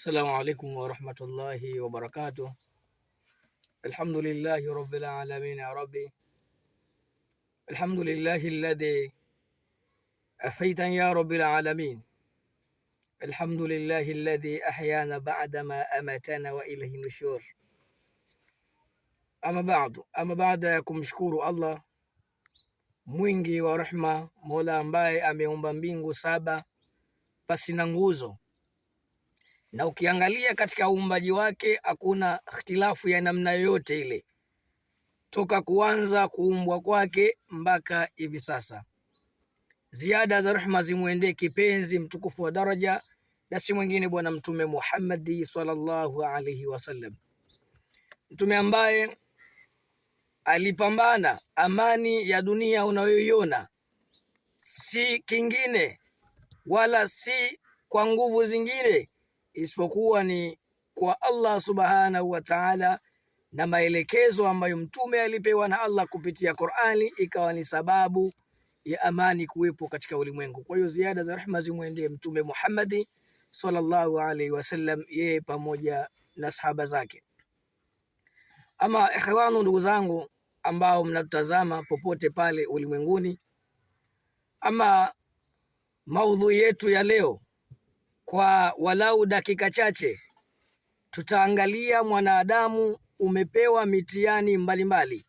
السلام عليكم ورحمة الله وبركاته. الحمد لله رب العالمين يا ربي. الحمد لله الذي أفيتنا يا رب العالمين. الحمد لله الذي أحيانا بعدما أماتنا وإليه النشور. Ama baada ya kumshukuru Allah mwingi wa rehma, Mola ambaye ameumba mbingu saba pasi na nguzo, na ukiangalia katika uumbaji wake hakuna ikhtilafu ya namna yoyote ile toka kuanza kuumbwa kwake mpaka hivi sasa. Ziada za rehma zimwendee kipenzi mtukufu wa daraja, na si mwingine Bwana Mtume Muhammad sallallahu alaihi wasallam, mtume ambaye alipambana amani ya dunia unayoiona si kingine wala si kwa nguvu zingine isipokuwa ni kwa Allah subhanahu wa ta'ala, na maelekezo ambayo mtume alipewa na Allah kupitia Qur'ani ikawa ni sababu ya amani kuwepo katika ulimwengu. Kwa hiyo ziada za rehma zimwendee mtume Muhammad sallallahu alaihi wasallam, yeye pamoja na sahaba zake. Ama ikhwanu, ndugu zangu ambao mnatutazama popote pale ulimwenguni, ama maudhui yetu ya leo kwa walau dakika chache tutaangalia mwanadamu umepewa mitihani mbalimbali,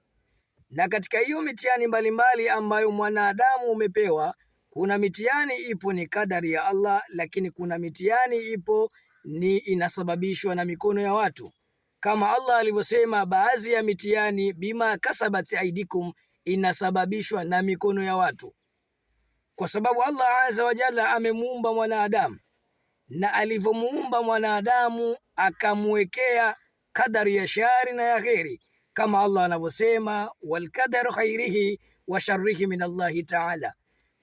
na katika hiyo mitihani mbalimbali ambayo mwanadamu umepewa, kuna mitihani ipo ni kadari ya Allah, lakini kuna mitihani ipo ni inasababishwa na mikono ya watu, kama Allah alivyosema, baadhi ya mitihani bima kasabat aidikum, inasababishwa na mikono ya watu, kwa sababu Allah azza wa jalla amemuumba mwanadamu, na alivyomuumba mwanadamu akamwekea kadari ya shari na ya kheri, kama Allah anavyosema, wal qadar khairihi wa sharrihi min Allah ta'ala,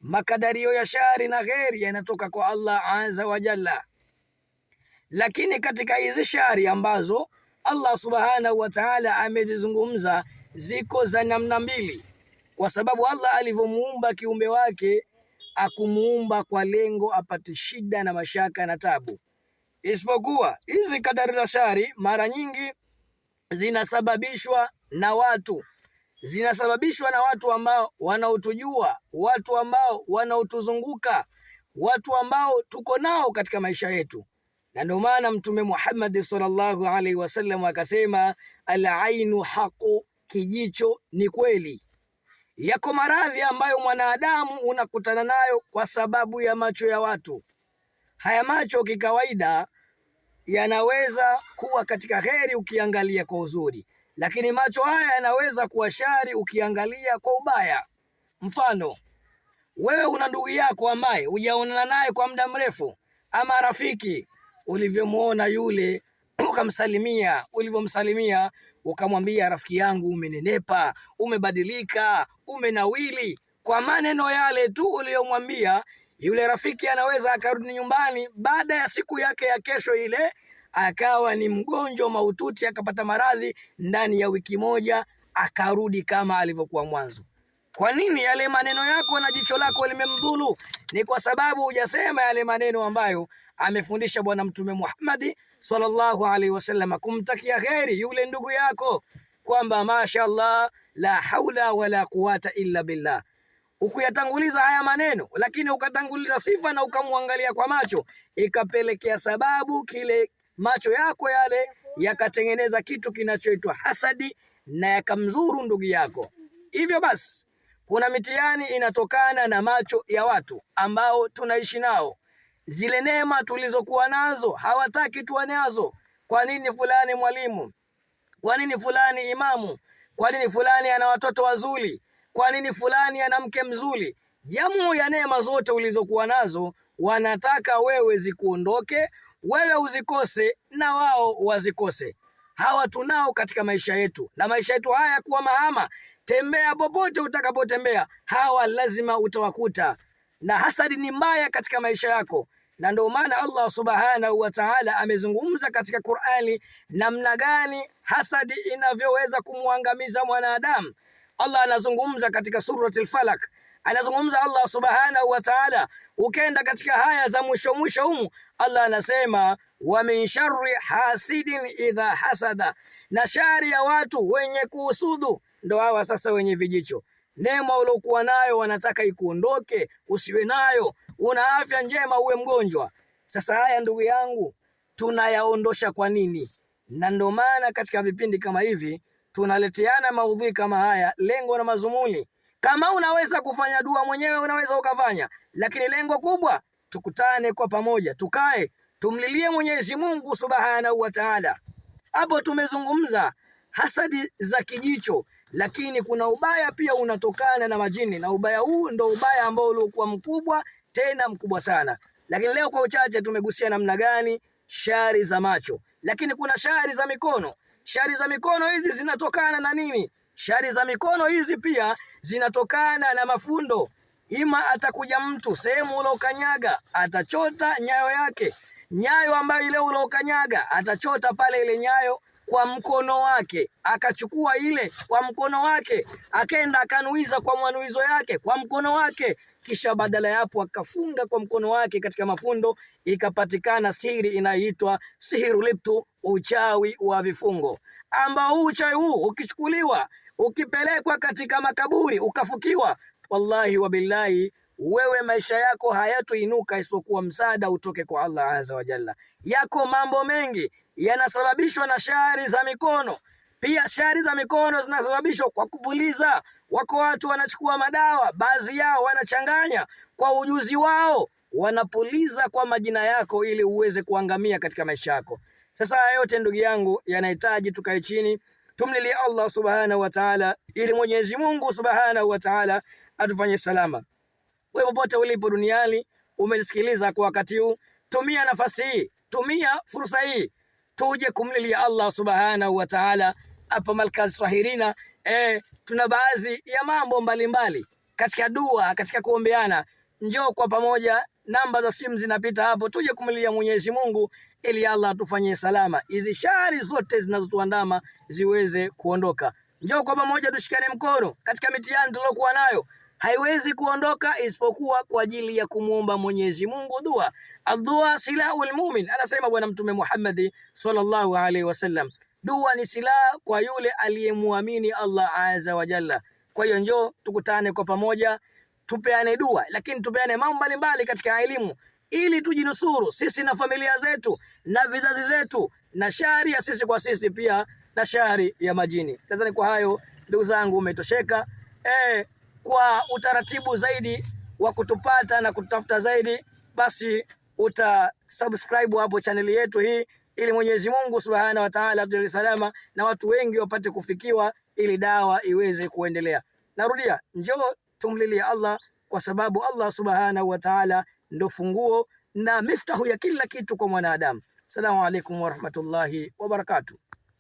makadario ya shari na kheri yanatoka kwa Allah azza wa jalla. Lakini katika hizi shari ambazo Allah subhanahu wa ta'ala amezizungumza ziko za namna mbili, kwa sababu Allah alivyomuumba kiumbe wake akumuumba kwa lengo apate shida na mashaka na tabu, isipokuwa hizi kadari za shari mara nyingi zinasababishwa na watu, ambao wanaotujua, watu ambao wanaotuzunguka, watu ambao tuko nao katika maisha yetu. Na ndio maana Mtume Muhammad sallallahu alaihi wasallam akasema, al-ainu haqu, kijicho ni kweli. Yako maradhi ambayo mwanadamu unakutana nayo kwa sababu ya macho ya watu. Haya macho kikawaida yanaweza kuwa katika kheri ukiangalia kwa uzuri, lakini macho haya yanaweza kuwa shari ukiangalia kwa ubaya. Mfano, wewe una ndugu yako ambaye hujaonana naye kwa muda mrefu, ama rafiki, ulivyomuona yule ukamsalimia, ulivyomsalimia ukamwambia, rafiki yangu umenenepa, umebadilika, umenawili. Kwa maneno yale tu uliyomwambia, yule rafiki anaweza akarudi nyumbani baada ya siku yake ya kesho ile akawa ni mgonjwa mahututi, akapata maradhi, ndani ya wiki moja akarudi kama alivyokuwa mwanzo. Kwa nini? Yale maneno yako na jicho lako limemdhulu. Ni kwa sababu hujasema yale maneno ambayo amefundisha Bwana Mtume Muhammad sallallahu alaihi wasallam kumtakia kheri yule ndugu yako, kwamba mashaallah la haula wala quwata illa billah. Ukuyatanguliza haya maneno, lakini ukatanguliza sifa na ukamwangalia kwa macho, ikapelekea sababu kile macho yako yale yakatengeneza kitu kinachoitwa hasadi na yakamzuru ndugu yako. Hivyo basi kuna mitihani inatokana na macho ya watu ambao tunaishi nao. Zile neema tulizokuwa nazo hawataki tuwe nazo. Kwa nini fulani mwalimu? Kwa nini fulani imamu? Kwa nini fulani ana watoto wazuri? Kwa nini fulani ana mke mzuri? Jamu ya neema zote ulizokuwa nazo wanataka wewe zikuondoke, wewe uzikose na wao wazikose. Hawa tunao katika maisha yetu, na maisha yetu haya kuwa mahama. Tembea popote utakapotembea, hawa lazima utawakuta, na hasadi ni mbaya katika maisha yako. Na ndio maana Allah subhanahu wa ta'ala amezungumza katika Qur'ani namna gani hasadi inavyoweza kumwangamiza mwanadamu. Allah anazungumza katika suratul Falaq, anazungumza Allah subhanahu wa ta'ala. Ukenda katika haya za mwisho humu, Allah anasema wa min sharri hasidin idha hasada, na shari ya watu wenye kuhusudu. Ndo hawa sasa wenye vijicho. Neema uliokuwa nayo wanataka ikuondoke, usiwe nayo. Una afya njema uwe mgonjwa. Sasa haya ndugu yangu tunayaondosha kwa nini? Na ndo maana katika vipindi kama hivi tunaleteana maudhui kama haya, lengo na mazumuni. Kama unaweza kufanya dua mwenyewe unaweza ukafanya, lakini lengo kubwa tukutane kwa pamoja, tukae tumlilie Mwenyezi Mungu Subhanahu wa Ta'ala. Hapo tumezungumza hasadi za kijicho, lakini kuna ubaya pia unatokana na majini, na ubaya huu ndo ubaya ambao uliokuwa mkubwa, tena mkubwa sana. Lakini leo kwa uchache tumegusia namna gani shari za macho, lakini kuna shari za mikono. Shari za mikono hizi zinatokana na nini? Shari za mikono hizi pia zinatokana na mafundo. Ima atakuja mtu sehemu ulokanyaga atachota nyayo yake, nyayo ambayo ile ulokanyaga atachota pale ile nyayo kwa mkono wake, akachukua ile kwa mkono wake, akaenda akanuiza kwa mwanuizo yake kwa mkono wake, kisha badala yapo akafunga kwa mkono wake katika mafundo, ikapatikana siri inayoitwa sihiru liptu, uchawi wa vifungo. Ambao uchawi huu ukichukuliwa ukipelekwa katika makaburi ukafukiwa, wallahi wa billahi, wewe maisha yako hayatoinuka isipokuwa msaada utoke kwa Allah azza wa jalla. Yako mambo mengi yanasababishwa na shari za mikono. Pia shari za mikono zinasababishwa kwa kupuliza. Wako watu wanachukua madawa, baadhi yao wanachanganya kwa ujuzi wao, wanapuliza kwa majina yako ili uweze kuangamia katika maisha yako. Sasa haya yote ndugu yangu yanahitaji tukae chini tumlilie Allah Subhanahu wa Ta'ala, ili Mwenyezi Mungu Subhanahu wa Ta'ala atufanye salama. Wewe popote ulipo duniani umenisikiliza kwa wakati huu, tumia nafasi hii, tumia fursa hii, tuje kumlilia Allah Subhanahu wa Ta'ala. Hapa Markaz Swahilina tuna baadhi ya mambo mbalimbali katika dua, katika kuombeana. Njoo kwa pamoja, namba za simu zinapita hapo, tuje kumlilia Mwenyezi Mungu ili Allah atufanyie salama, hizi shari zote zinazotuandama ziweze kuondoka. Njoo kwa pamoja tushikane mkono katika mitihani tulokuwa nayo, haiwezi kuondoka isipokuwa kwa ajili ya kumuomba Mwenyezi Mungu dua. Ad-dua silahul mu'min, anasema Bwana Mtume Muhammad sallallahu alaihi wasallam. Dua ni silaha kwa yule aliyemuamini Allah azza wa jalla. Kwa hiyo njoo tukutane kwa pamoja, tupeane dua, lakini tupeane mambo mbalimbali katika elimu, ili tujinusuru sisi na familia zetu na vizazi zetu na shari ya sisi kwa sisi, pia na shari ya majini. Nadhani kwa hayo ndugu zangu umetosheka. Kwa utaratibu zaidi wa kutupata na kutafuta zaidi, basi utasubscribe hapo chaneli yetu hii, ili Mwenyezi Mungu Subhanahu wa Ta'ala atujalie salama na watu wengi wapate kufikiwa, ili dawa iweze kuendelea. Narudia, njoo tumlilie Allah, kwa sababu Allah Subhanahu wa Ta'ala ndo funguo na miftahu ya kila kitu kwa mwanadamu. Assalamu alaikum wa rahmatullahi wa barakatuh.